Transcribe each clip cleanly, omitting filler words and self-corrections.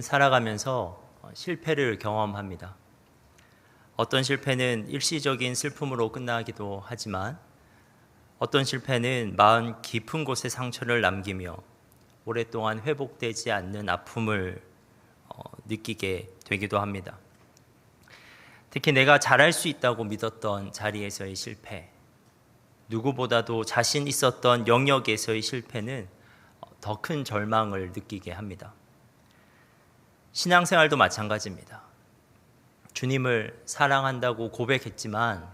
살아가면서 실패를 경험합니다. 어떤 실패는 일시적인 슬픔으로 끝나기도 하지만 어떤 실패는 마음 깊은 곳에 상처를 남기며 오랫동안 회복되지 않는 아픔을 느끼게 되기도 합니다. 특히 내가 잘할 수 있다고 믿었던 자리에서의 실패, 누구보다도 자신 있었던 영역에서의 실패는 더 큰 절망을 느끼게 합니다. 신앙생활도 마찬가지입니다. 주님을 사랑한다고 고백했지만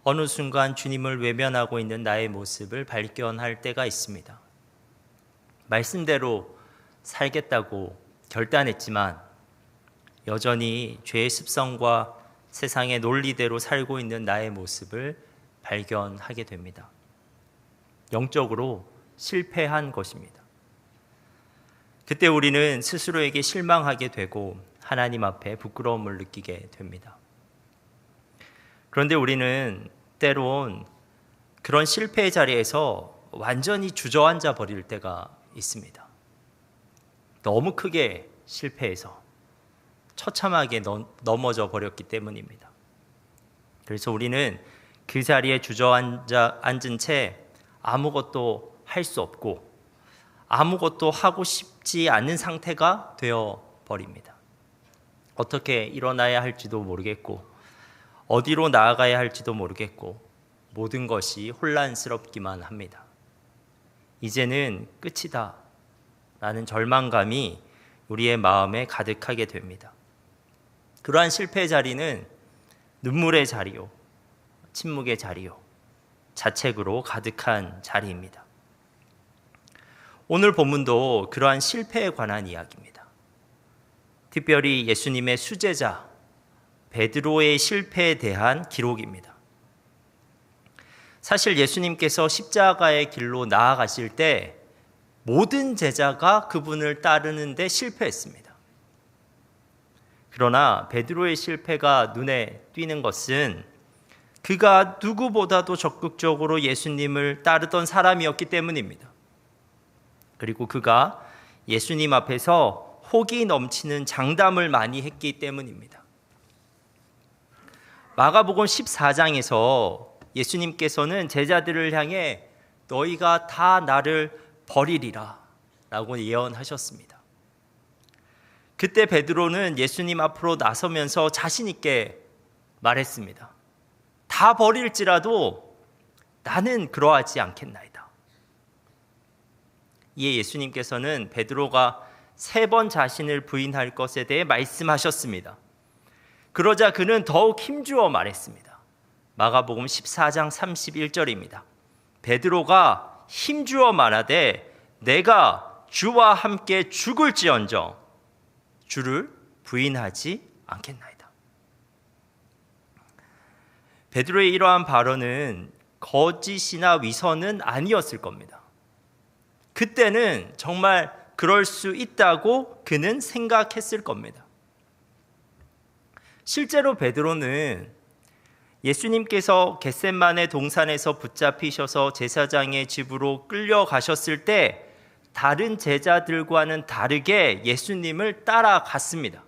어느 순간 주님을 외면하고 있는 나의 모습을 발견할 때가 있습니다. 말씀대로 살겠다고 결단했지만 여전히 죄의 습성과 세상의 논리대로 살고 있는 나의 모습을 발견하게 됩니다. 영적으로 실패한 것입니다. 그때 우리는 스스로에게 실망하게 되고 하나님 앞에 부끄러움을 느끼게 됩니다. 그런데 우리는 때론 그런 실패의 자리에서 완전히 주저앉아 버릴 때가 있습니다. 너무 크게 실패해서 처참하게 넘어져 버렸기 때문입니다. 그래서 우리는 그 자리에 앉은 채 아무것도 할 수 없고 아무것도 하고 싶지 않은 상태가 되어버립니다. 어떻게 일어나야 할지도 모르겠고 어디로 나아가야 할지도 모르겠고 모든 것이 혼란스럽기만 합니다. 이제는 끝이다 라는 절망감이 우리의 마음에 가득하게 됩니다. 그러한 실패의 자리는 눈물의 자리요, 침묵의 자리요, 자책으로 가득한 자리입니다. 오늘 본문도 그러한 실패에 관한 이야기입니다. 특별히 예수님의 수제자 베드로의 실패에 대한 기록입니다. 사실 예수님께서 십자가의 길로 나아가실 때 모든 제자가 그분을 따르는데 실패했습니다. 그러나 베드로의 실패가 눈에 띄는 것은 그가 누구보다도 적극적으로 예수님을 따르던 사람이었기 때문입니다. 그리고 그가 예수님 앞에서 혹이 넘치는 장담을 많이 했기 때문입니다. 마가복음 14장에서 예수님께서는 제자들을 향해 너희가 다 나를 버리리라 라고 예언하셨습니다. 그때 베드로는 예수님 앞으로 나서면서 자신 있게 말했습니다. 다 버릴지라도 나는 그러하지 않겠나이다. 이에 예수님께서는 베드로가 3번 자신을 부인할 것에 대해 말씀하셨습니다. 그러자 그는 더욱 힘주어 말했습니다. 마가복음 14장 31절입니다. 베드로가 힘주어 말하되 내가 주와 함께 죽을지언정 주를 부인하지 않겠나이다. 베드로의 이러한 발언은 거짓이나 위선은 아니었을 겁니다. 그때는 정말 그럴 수 있다고 그는 생각했을 겁니다. 실제로 베드로는 예수님께서 겟셋마네 동산에서 붙잡히셔서 제사장의 집으로 끌려가셨을 때 다른 제자들과는 다르게 예수님을 따라갔습니다.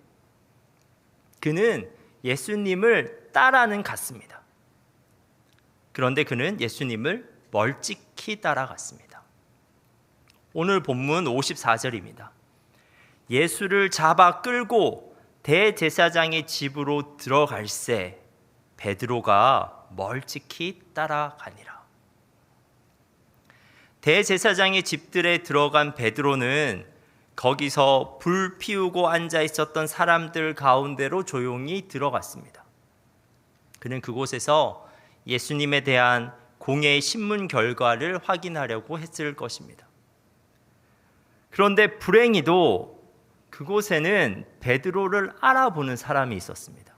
그는 예수님을 따라는 갔습니다. 그런데 그는 예수님을 멀찍이 따라갔습니다. 오늘 본문 54절입니다. 예수를 잡아 끌고 대제사장의 집으로 들어갈새 베드로가 멀찍이 따라가니라. 대제사장의 집들에 들어간 베드로는 거기서 불 피우고 앉아 있었던 사람들 가운데로 조용히 들어갔습니다. 그는 그곳에서 예수님에 대한 공예의 신문 결과를 확인하려고 했을 것입니다. 그런데 불행히도 그곳에는 베드로를 알아보는 사람이 있었습니다.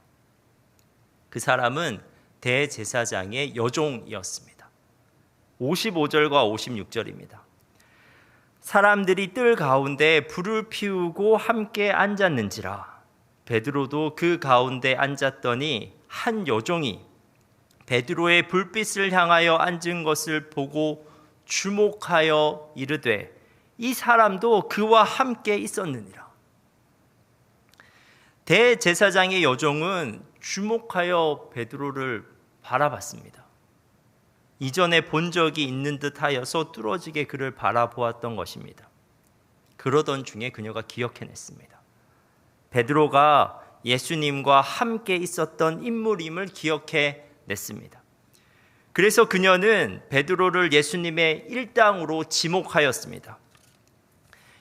그 사람은 대제사장의 여종이었습니다. 55절과 56절입니다. 사람들이 뜰 가운데 불을 피우고 함께 앉았는지라 베드로도 그 가운데 앉았더니 한 여종이 베드로의 불빛을 향하여 앉은 것을 보고 주목하여 이르되 이 사람도 그와 함께 있었느니라. 대제사장의 여종은 주목하여 베드로를 바라봤습니다. 이전에 본 적이 있는 듯하여서 뚫어지게 그를 바라보았던 것입니다. 그러던 중에 그녀가 기억해냈습니다. 베드로가 예수님과 함께 있었던 인물임을 기억해냈습니다. 그래서 그녀는 베드로를 예수님의 일당으로 지목하였습니다.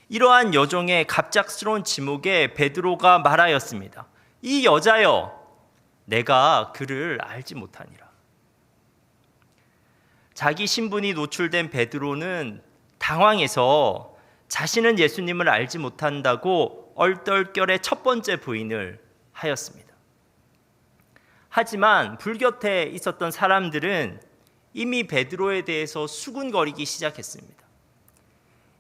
이러한 여종의 갑작스러운 지목에 베드로가 말하였습니다. 이 여자여, 내가 그를 알지 못하니라. 자기 신분이 노출된 베드로는 당황해서 자신은 예수님을 알지 못한다고 얼떨결에 첫 번째 부인을 하였습니다. 하지만 불 곁에 있었던 사람들은 이미 베드로에 대해서 수군거리기 시작했습니다.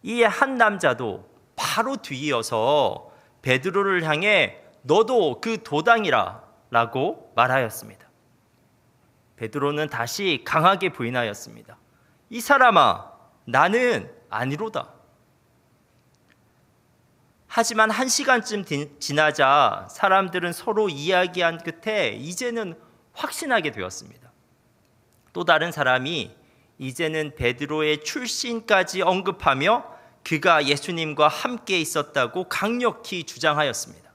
이에 한 남자도 바로 뒤이어서 베드로를 향해 너도 그 도당이라 라고 말하였습니다. 베드로는 다시 강하게 부인하였습니다. 이 사람아, 나는 아니로다. 하지만 1시간쯤 지나자 사람들은 서로 이야기한 끝에 이제는 확신하게 되었습니다. 또 다른 사람이 이제는 베드로의 출신까지 언급하며 그가 예수님과 함께 있었다고 강력히 주장하였습니다.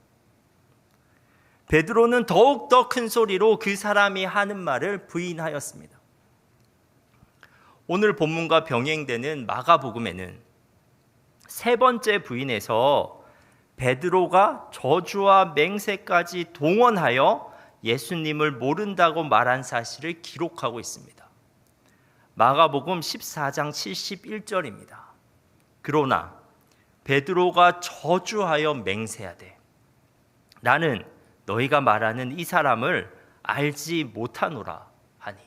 베드로는 더욱더 큰 소리로 그 사람이 하는 말을 부인하였습니다. 오늘 본문과 병행되는 마가복음에는 세 번째 부인에서 베드로가 저주와 맹세까지 동원하여 예수님을 모른다고 말한 사실을 기록하고 있습니다. 마가복음 14장 71절입니다. 그러나 베드로가 저주하여 맹세하되 나는 너희가 말하는 이 사람을 알지 못하노라 하니.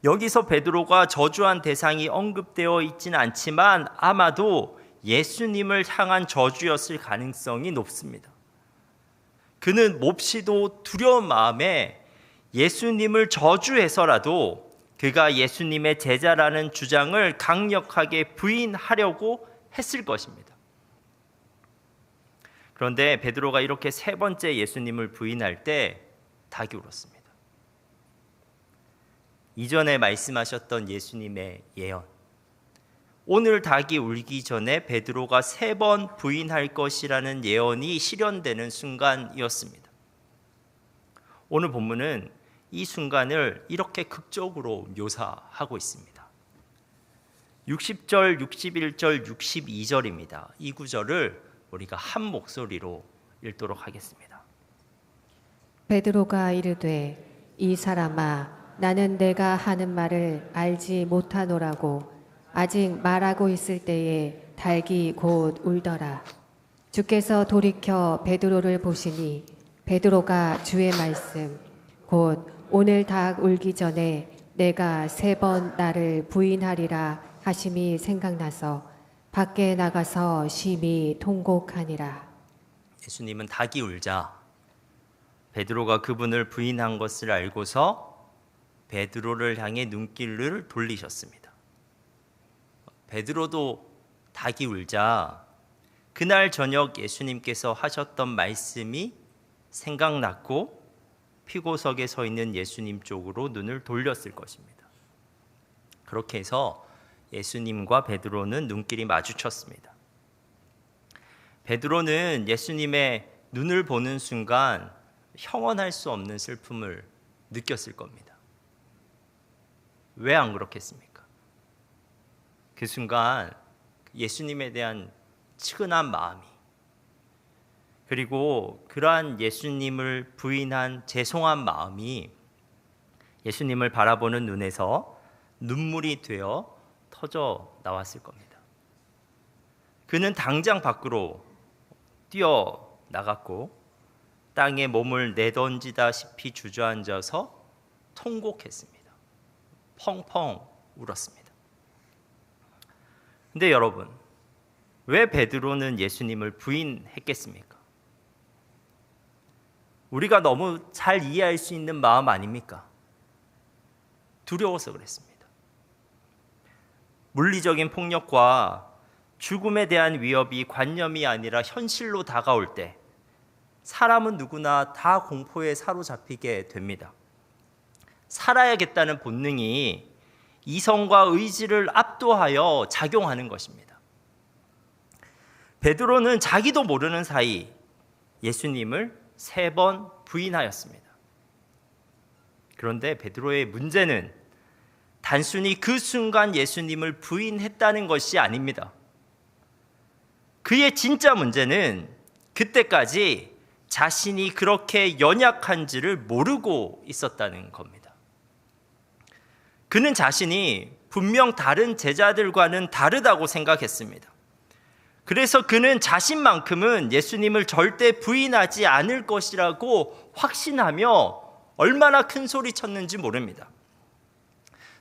여기서 베드로가 저주한 대상이 언급되어 있지는 않지만 아마도 예수님을 향한 저주였을 가능성이 높습니다. 그는 몹시도 두려운 마음에 예수님을 저주해서라도 그가 예수님의 제자라는 주장을 강력하게 부인하려고 했을 것입니다. 그런데 베드로가 이렇게 세 번째 예수님을 부인할 때 닭이 울었습니다. 이전에 말씀하셨던 예수님의 예언, 오늘 닭이 울기 전에 베드로가 3번 부인할 것이라는 예언이 실현되는 순간이었습니다. 오늘 본문은 이 순간을 이렇게 극적으로 묘사하고 있습니다. 60절, 61절, 62절입니다. 이 구절을 우리가 한 목소리로 읽도록 하겠습니다. 베드로가 이르되 이 사람아 나는 내가 하는 말을 알지 못하노라고 아직 말하고 있을 때에 닭이 곧 울더라. 주께서 돌이켜 베드로를 보시니 베드로가 주의 말씀 곧 오늘 닭 울기 전에 내가 3번 나를 부인하리라 하심이 생각나서 밖에 나가서 심히 통곡하니라. 예수님은 닭이 울자 베드로가 그분을 부인한 것을 알고서 베드로를 향해 눈길을 돌리셨습니다. 베드로도 닭이 울자 그날 저녁 예수님께서 하셨던 말씀이 생각났고 피고석에 서 있는 예수님 쪽으로 눈을 돌렸을 것입니다. 그렇게 해서 예수님과 베드로는 눈길이 마주쳤습니다. 베드로는 예수님의 눈을 보는 순간 형언할 수 없는 슬픔을 느꼈을 겁니다. 왜 안 그렇겠습니까? 그 순간 예수님에 대한 측은한 마음이 그리고 그러한 예수님을 부인한 죄송한 마음이 예수님을 바라보는 눈에서 눈물이 되어 터져 나왔을 겁니다. 그는 당장 밖으로 뛰어 나갔고 땅에 몸을 내던지다시피 주저앉아서 통곡했습니다. 펑펑 울었습니다. 근데 여러분, 왜 베드로는 예수님을 부인했겠습니까? 우리가 너무 잘 이해할 수 있는 마음 아닙니까? 두려워서 그랬습니다. 물리적인 폭력과 죽음에 대한 위협이 관념이 아니라 현실로 다가올 때 사람은 누구나 다 공포에 사로잡히게 됩니다. 살아야겠다는 본능이 이성과 의지를 압도하여 작용하는 것입니다. 베드로는 자기도 모르는 사이 예수님을 3번 부인하였습니다. 그런데 베드로의 문제는 단순히 그 순간 예수님을 부인했다는 것이 아닙니다. 그의 진짜 문제는 그때까지 자신이 그렇게 연약한지를 모르고 있었다는 겁니다. 그는 자신이 분명 다른 제자들과는 다르다고 생각했습니다. 그래서 그는 자신만큼은 예수님을 절대 부인하지 않을 것이라고 확신하며 얼마나 큰 소리 쳤는지 모릅니다.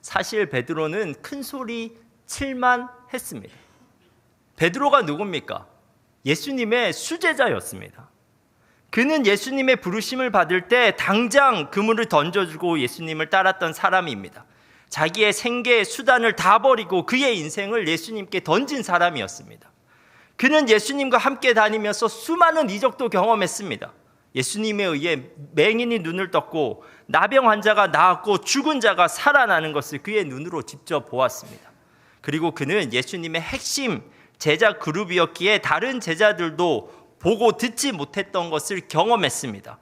사실 베드로는 큰 소리 칠만 했습니다. 베드로가 누굽니까? 예수님의 수제자였습니다. 그는 예수님의 부르심을 받을 때 당장 그물을 던져주고 예수님을 따랐던 사람입니다. 자기의 생계 수단을 다 버리고 그의 인생을 예수님께 던진 사람이었습니다. 그는 예수님과 함께 다니면서 수많은 이적도 경험했습니다. 예수님에 의해 맹인이 눈을 떴고 나병 환자가 나았고 죽은 자가 살아나는 것을 그의 눈으로 직접 보았습니다. 그리고 그는 예수님의 핵심 제자 그룹이었기에 다른 제자들도 보고 듣지 못했던 것을 경험했습니다.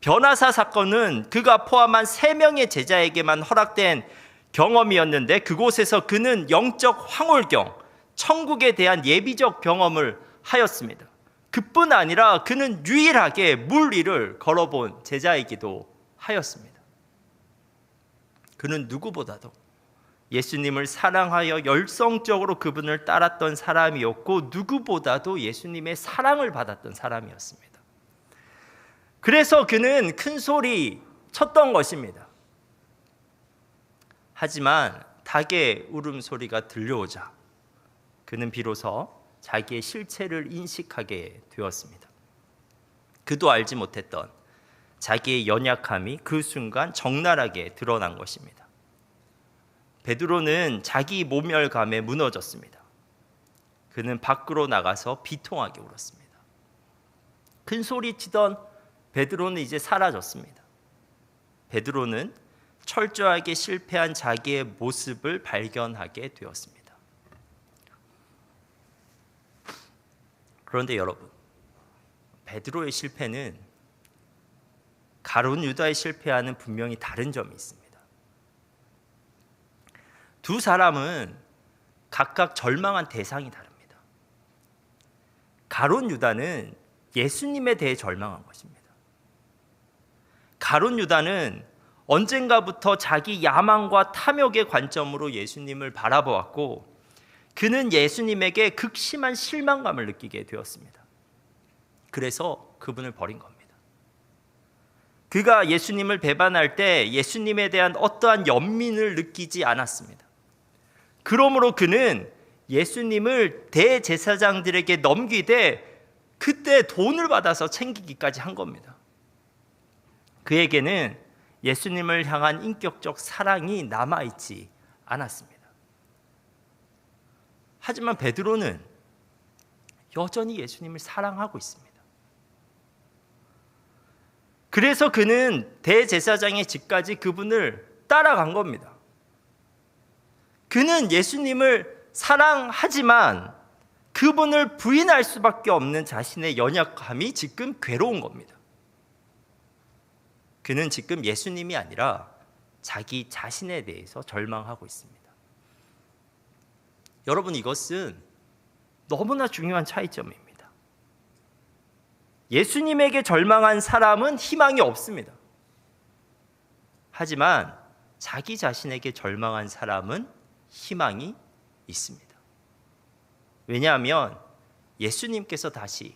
변화사 사건은 그가 포함한 3명의 제자에게만 허락된 경험이었는데 그곳에서 그는 영적 황홀경, 천국에 대한 예비적 경험을 하였습니다. 그뿐 아니라 그는 유일하게 물 위를 걸어본 제자이기도 하였습니다. 그는 누구보다도 예수님을 사랑하여 열성적으로 그분을 따랐던 사람이었고 누구보다도 예수님의 사랑을 받았던 사람이었습니다. 그래서 그는 큰 소리 쳤던 것입니다. 하지만 닭의 울음소리가 들려오자 그는 비로소 자기의 실체를 인식하게 되었습니다. 그도 알지 못했던 자기의 연약함이 그 순간 적나라하게 드러난 것입니다. 베드로는 자기 모멸감에 무너졌습니다. 그는 밖으로 나가서 비통하게 울었습니다. 큰 소리 치던 베드로는 이제 사라졌습니다. 베드로는 철저하게 실패한 자기의 모습을 발견하게 되었습니다. 그런데 여러분, 베드로의 실패는 가룟 유다의 실패와는 분명히 다른 점이 있습니다. 두 사람은 각각 절망한 대상이 다릅니다. 가룟 유다는 예수님에 대해 절망한 것입니다. 가룟 유다는 언젠가부터 자기 야망과 탐욕의 관점으로 예수님을 바라보았고 그는 예수님에게 극심한 실망감을 느끼게 되었습니다. 그래서 그분을 버린 겁니다. 그가 예수님을 배반할 때 예수님에 대한 어떠한 연민을 느끼지 않았습니다. 그러므로 그는 예수님을 대제사장들에게 넘기되 그때 돈을 받아서 챙기기까지 한 겁니다. 그에게는 예수님을 향한 인격적 사랑이 남아있지 않았습니다. 하지만 베드로는 여전히 예수님을 사랑하고 있습니다. 그래서 그는 대제사장의 집까지 그분을 따라간 겁니다. 그는 예수님을 사랑하지만 그분을 부인할 수밖에 없는 자신의 연약함이 지금 괴로운 겁니다. 그는 지금 예수님이 아니라 자기 자신에 대해서 절망하고 있습니다. 여러분, 이것은 너무나 중요한 차이점입니다. 예수님에게 절망한 사람은 희망이 없습니다. 하지만 자기 자신에게 절망한 사람은 희망이 있습니다. 왜냐하면 예수님께서 다시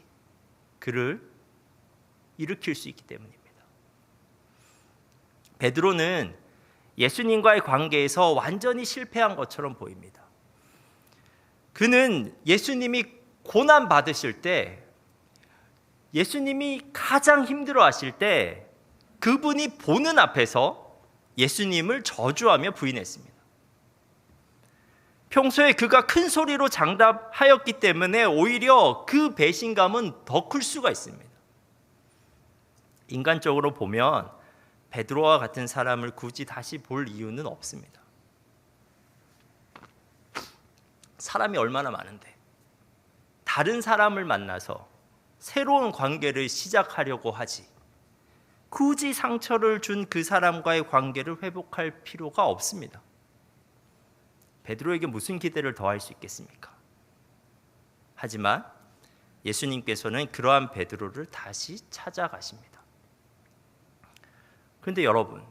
그를 일으킬 수 있기 때문입니다. 베드로는 예수님과의 관계에서 완전히 실패한 것처럼 보입니다. 그는 예수님이 고난 받으실 때, 예수님이 가장 힘들어 하실 때 그분이 보는 앞에서 예수님을 저주하며 부인했습니다. 평소에 그가 큰 소리로 장담하였기 때문에 오히려 그 배신감은 더 클 수가 있습니다. 인간적으로 보면 베드로와 같은 사람을 굳이 다시 볼 이유는 없습니다. 사람이 얼마나 많은데 다른 사람을 만나서 새로운 관계를 시작하려고 하지 굳이 상처를 준 그 사람과의 관계를 회복할 필요가 없습니다. 베드로에게 무슨 기대를 더할 수 있겠습니까? 하지만 예수님께서는 그러한 베드로를 다시 찾아가십니다. 그런데 여러분,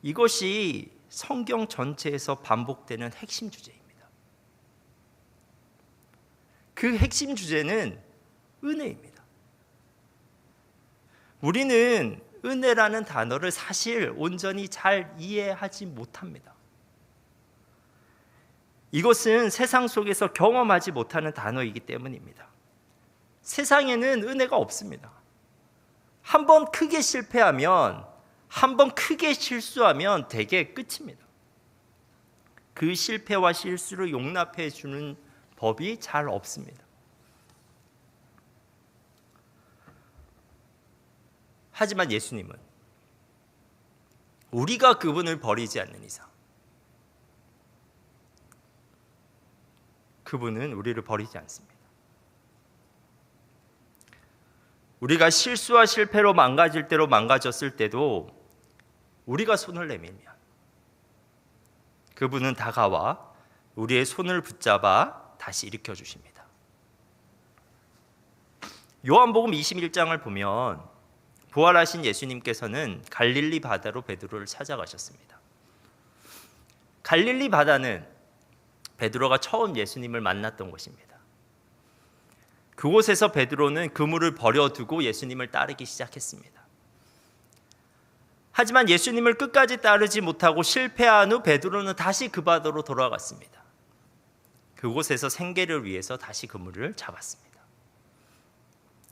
이것이 성경 전체에서 반복되는 핵심 주제입니다. 그 핵심 주제는 은혜입니다. 우리는 은혜라는 단어를 사실 온전히 잘 이해하지 못합니다. 이것은 세상 속에서 경험하지 못하는 단어이기 때문입니다. 세상에는 은혜가 없습니다. 한 번 크게 실패하면, 한 번 크게 실수하면 대개 끝입니다. 그 실패와 실수를 용납해 주는 법이 잘 없습니다. 하지만 예수님은 우리가 그분을 버리지 않는 이상 그분은 우리를 버리지 않습니다. 우리가 실수와 실패로 망가질 대로 망가졌을 때도 우리가 손을 내밀면 그분은 다가와 우리의 손을 붙잡아 다시 일으켜 주십니다. 요한복음 21장을 보면 부활하신 예수님께서는 갈릴리 바다로 베드로를 찾아가셨습니다. 갈릴리 바다는 베드로가 처음 예수님을 만났던 곳입니다. 그곳에서 베드로는 그물을 버려두고 예수님을 따르기 시작했습니다. 하지만 예수님을 끝까지 따르지 못하고 실패한 후 베드로는 다시 그 바다로 돌아갔습니다. 그곳에서 생계를 위해서 다시 그물을 잡았습니다.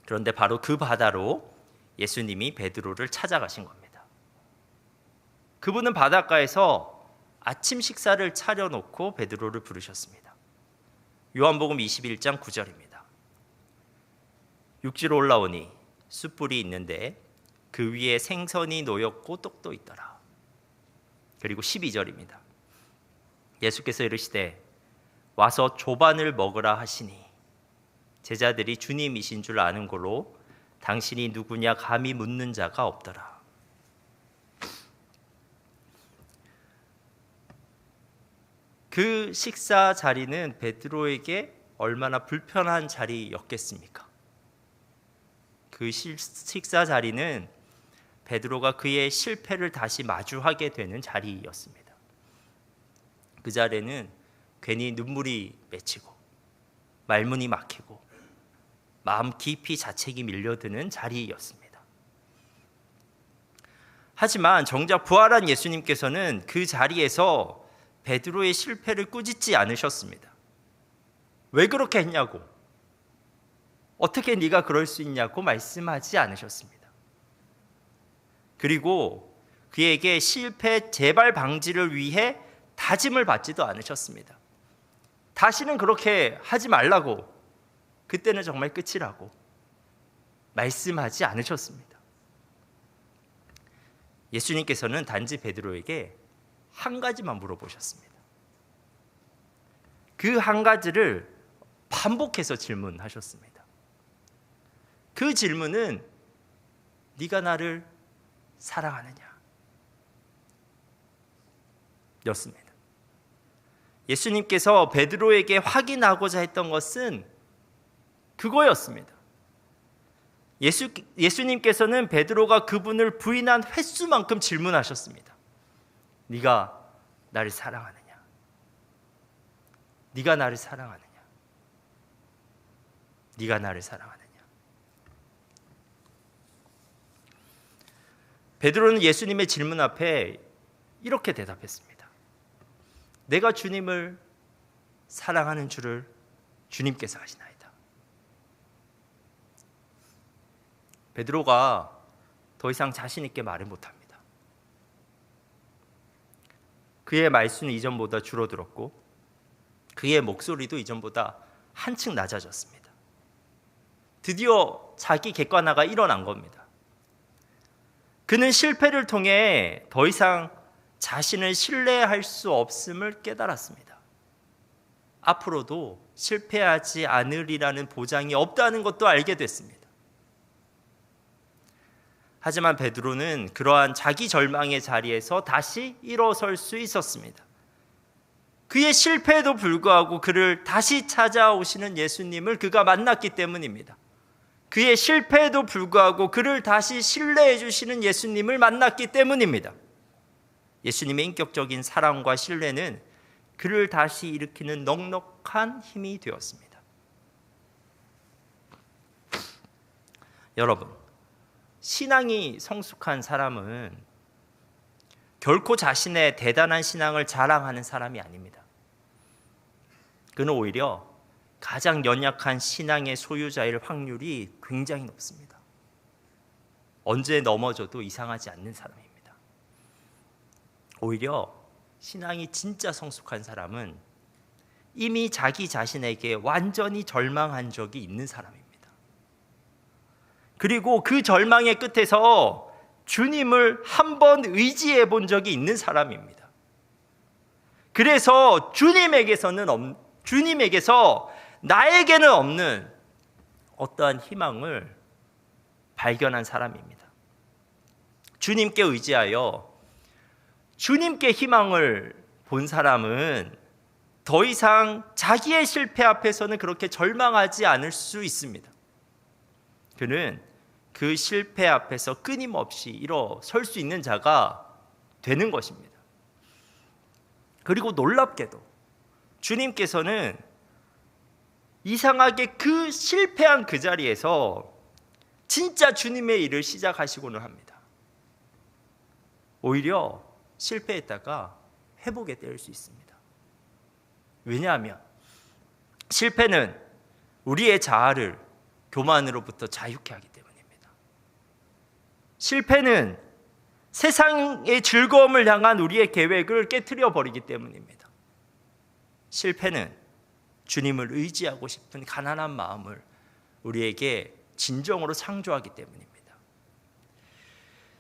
그런데 바로 그 바다로 예수님이 베드로를 찾아가신 겁니다. 그분은 바닷가에서 아침 식사를 차려놓고 베드로를 부르셨습니다. 요한복음 21장 9절입니다. 육지로 올라오니 숯불이 있는데 그 위에 생선이 놓였고 떡도 있더라. 그리고 12절입니다. 예수께서 이르시되 와서 조반을 먹으라 하시니 제자들이 주님이신 줄 아는 걸로 당신이 누구냐 감히 묻는 자가 없더라. 그 식사 자리는 베드로에게 얼마나 불편한 자리였겠습니까? 그 식사 자리는 베드로가 그의 실패를 다시 마주하게 되는 자리였습니다. 그 자리는 괜히 눈물이 맺히고 말문이 막히고 마음 깊이 자책이 밀려드는 자리였습니다. 하지만 정작 부활한 예수님께서는 그 자리에서 베드로의 실패를 꾸짖지 않으셨습니다. 왜 그렇게 했냐고, 어떻게 네가 그럴 수 있냐고 말씀하지 않으셨습니다. 그리고 그에게 실패 재발 방지를 위해 다짐을 받지도 않으셨습니다. 다시는 그렇게 하지 말라고, 그때는 정말 끝이라고 말씀하지 않으셨습니다. 예수님께서는 단지 베드로에게 한 가지만 물어보셨습니다. 그 한 가지를 반복해서 질문하셨습니다. 그 질문은 네가 나를 사랑하느냐? 였습니다. 예수님께서 베드로에게 확인하고자 했던 것은 그거였습니다. 예수님께서는 베드로가 그분을 부인한 횟수만큼 질문하셨습니다. 네가 나를 사랑하느냐? 네가 나를 사랑하느냐? 네가 나를 사랑하느냐? 베드로는 예수님의 질문 앞에 이렇게 대답했습니다. 내가 주님을 사랑하는 줄을 주님께서 아시나이다. 베드로가 더 이상 자신 있게 말을 못합니다. 그의 말수는 이전보다 줄어들었고 그의 목소리도 이전보다 한층 낮아졌습니다. 드디어 자기 객관화가 일어난 겁니다. 그는 실패를 통해 더 이상 자신을 신뢰할 수 없음을 깨달았습니다. 앞으로도 실패하지 않으리라는 보장이 없다는 것도 알게 됐습니다. 하지만 베드로는 그러한 자기 절망의 자리에서 다시 일어설 수 있었습니다. 그의 실패에도 불구하고 그를 다시 찾아오시는 예수님을 그가 만났기 때문입니다. 그의 실패에도 불구하고 그를 다시 신뢰해 주시는 예수님을 만났기 때문입니다. 예수님의 인격적인 사랑과 신뢰는 그를 다시 일으키는 넉넉한 힘이 되었습니다. 여러분, 신앙이 성숙한 사람은 결코 자신의 대단한 신앙을 자랑하는 사람이 아닙니다. 그는 오히려 가장 연약한 신앙의 소유자일 확률이 굉장히 높습니다. 언제 넘어져도 이상하지 않는 사람입니다. 오히려 신앙이 진짜 성숙한 사람은 이미 자기 자신에게 완전히 절망한 적이 있는 사람입니다. 그리고 그 절망의 끝에서 주님을 한 번 의지해 본 적이 있는 사람입니다. 그래서 주님에게서 나에게는 없는 어떠한 희망을 발견한 사람입니다. 주님께 의지하여 주님께 희망을 본 사람은 더 이상 자기의 실패 앞에서는 그렇게 절망하지 않을 수 있습니다. 그는 그 실패 앞에서 끊임없이 일어설 수 있는 자가 되는 것입니다. 그리고 놀랍게도 주님께서는 이상하게 그 실패한 그 자리에서 진짜 주님의 일을 시작하시고는 합니다. 오히려 실패했다가 회복에 떼일 수 있습니다. 왜냐하면 실패는 우리의 자아를 교만으로부터 자유케 하기 때문입니다. 실패는 세상의 즐거움을 향한 우리의 계획을 깨트려 버리기 때문입니다. 실패는 주님을 의지하고 싶은 가난한 마음을 우리에게 진정으로 창조하기 때문입니다.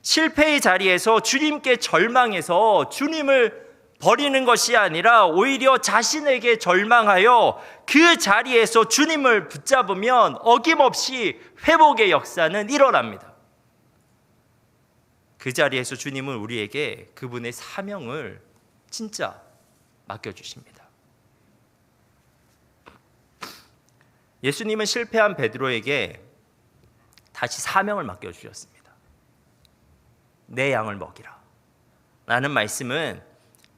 실패의 자리에서 주님께 절망해서 주님을 버리는 것이 아니라 오히려 자신에게 절망하여 그 자리에서 주님을 붙잡으면 어김없이 회복의 역사는 일어납니다. 그 자리에서 주님은 우리에게 그분의 사명을 진짜 맡겨주십니다. 예수님은 실패한 베드로에게 다시 사명을 맡겨주셨습니다. 내 양을 먹이라 라는 말씀은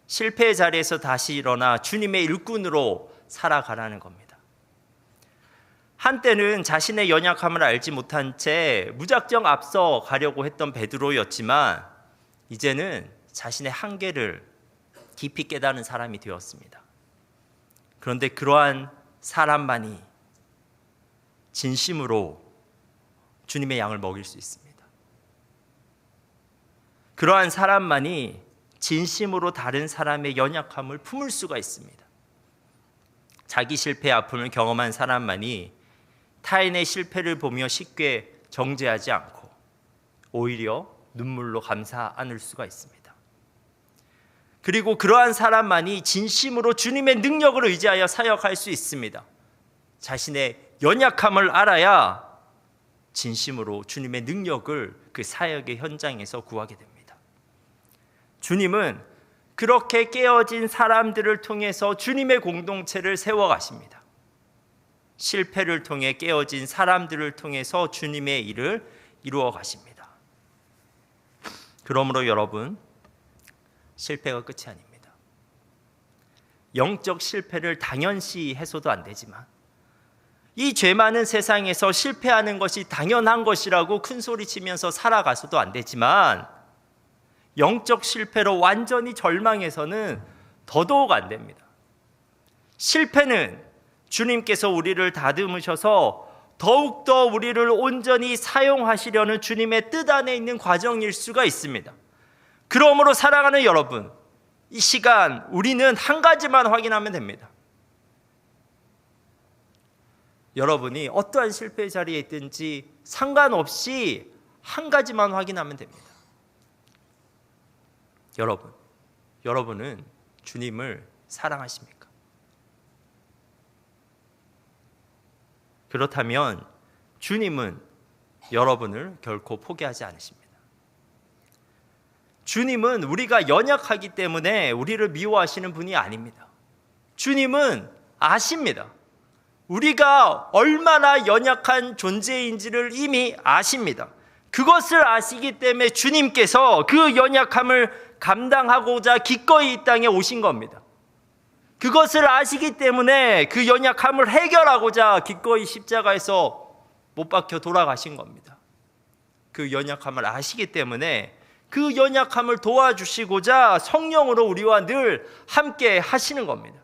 실패의 자리에서 다시 일어나 주님의 일꾼으로 살아가라는 겁니다. 한때는 자신의 연약함을 알지 못한 채 무작정 앞서 가려고 했던 베드로였지만 이제는 자신의 한계를 깊이 깨달은 사람이 되었습니다. 그런데 그러한 사람만이 진심으로 주님의 양을 먹일 수 있습니다. 그러한 사람만이 진심으로 다른 사람의 연약함을 품을 수가 있습니다. 자기 실패의 아픔을 경험한 사람만이 타인의 실패를 보며 쉽게 정죄하지 않고 오히려 눈물로 감사 안을 수가 있습니다. 그리고 그러한 사람만이 진심으로 주님의 능력을 의지하여 사역할 수 있습니다. 자신의 연약함을 알아야 진심으로 주님의 능력을 그 사역의 현장에서 구하게 됩니다. 주님은 그렇게 깨어진 사람들을 통해서 주님의 공동체를 세워가십니다. 실패를 통해 깨어진 사람들을 통해서 주님의 일을 이루어 가십니다. 그러므로 여러분, 실패가 끝이 아닙니다. 영적 실패를 당연시 해서도 안 되지만 이 죄 많은 세상에서 실패하는 것이 당연한 것이라고 큰 소리치면서 살아가서도 안 되지만 영적 실패로 완전히 절망해서는 더더욱 안 됩니다. 실패는 주님께서 우리를 다듬으셔서 더욱더 우리를 온전히 사용하시려는 주님의 뜻 안에 있는 과정일 수가 있습니다. 그러므로 사랑하는 여러분, 이 시간 우리는 한 가지만 확인하면 됩니다. 여러분이 어떠한 실패의 자리에 있든지 상관없이 한 가지만 확인하면 됩니다. 여러분은 주님을 사랑하십니까? 그렇다면 주님은 여러분을 결코 포기하지 않으십니다. 주님은 우리가 연약하기 때문에 우리를 미워하시는 분이 아닙니다. 주님은 아십니다. 우리가 얼마나 연약한 존재인지를 이미 아십니다. 그것을 아시기 때문에 주님께서 그 연약함을 감당하고자 기꺼이 이 땅에 오신 겁니다. 그것을 아시기 때문에 그 연약함을 해결하고자 기꺼이 십자가에서 못 박혀 돌아가신 겁니다. 그 연약함을 아시기 때문에 그 연약함을 도와주시고자 성령으로 우리와 늘 함께 하시는 겁니다.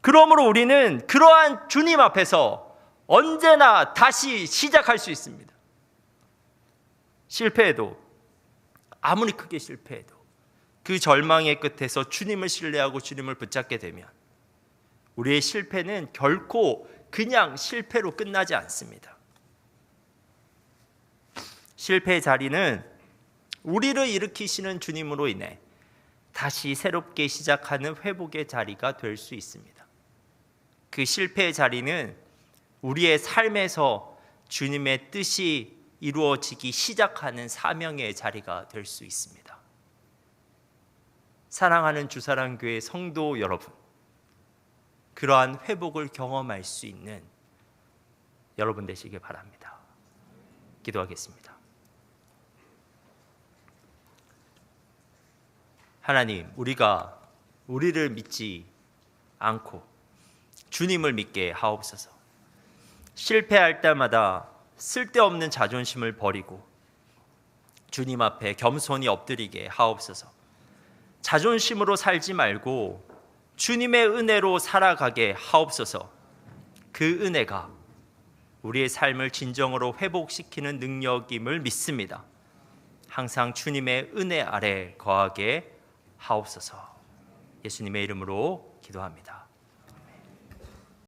그러므로 우리는 그러한 주님 앞에서 언제나 다시 시작할 수 있습니다. 실패해도, 아무리 크게 실패해도 그 절망의 끝에서 주님을 신뢰하고 주님을 붙잡게 되면 우리의 실패는 결코 그냥 실패로 끝나지 않습니다. 실패의 자리는 우리를 일으키시는 주님으로 인해 다시 새롭게 시작하는 회복의 자리가 될 수 있습니다. 그 실패의 자리는 우리의 삶에서 주님의 뜻이 이루어지기 시작하는 사명의 자리가 될 수 있습니다. 사랑하는 주사랑교회 성도 여러분, 그러한 회복을 경험할 수 있는 여러분 되시길 바랍니다. 기도하겠습니다. 하나님, 우리가 우리를 믿지 않고 주님을 믿게 하옵소서. 실패할 때마다 쓸데없는 자존심을 버리고 주님 앞에 겸손히 엎드리게 하옵소서. 자존심으로 살지 말고 주님의 은혜로 살아가게 하옵소서. 그 은혜가 우리의 삶을 진정으로 회복시키는 능력임을 믿습니다. 항상 주님의 은혜 아래 거하게 하옵소서. 예수님의 이름으로 기도합니다.